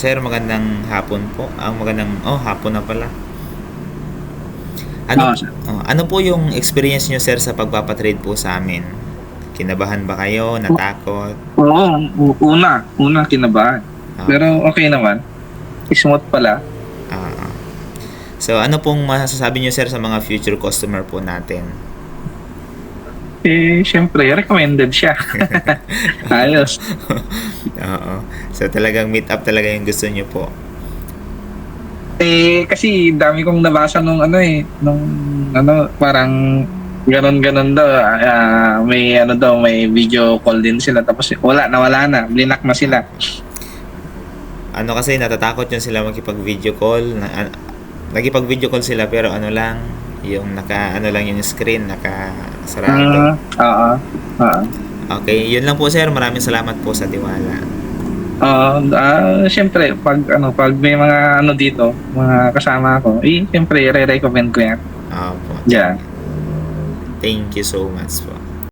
Sir, magandang hapon po. Hapon na pala. Oo, Ano, sir. ano po yung experience nyo, sir, sa pagpapatrade po sa amin? Kinabahan ba kayo? Natakot? Oo, una kinabahan. Ah, Pero okay naman. Smooth pala. ah, ah. So, ano pong masasabi nyo, sir, sa mga future customer po natin? Syempre, recommended siya. Ayos. Oo. So, talagang meet up talaga yung gusto nyo po. Kasi dami kong nabasa nung parang ganon-ganon daw. May daw, may video call din sila. Tapos nawala na. Blinak na Ah, sila. ano kasi, natatakot yun sila makipag-video call. Nagipag-video call sila pero ano lang, yung ano lang yung screen, nakasarado. Oo. Oo. Okay, yun lang po, sir. Maraming salamat po sa tiwala. Syempre, pag may mga dito, mga kasama ko, syempre, re-recommend ko yan. Opo. Diyan. Thank you so much po.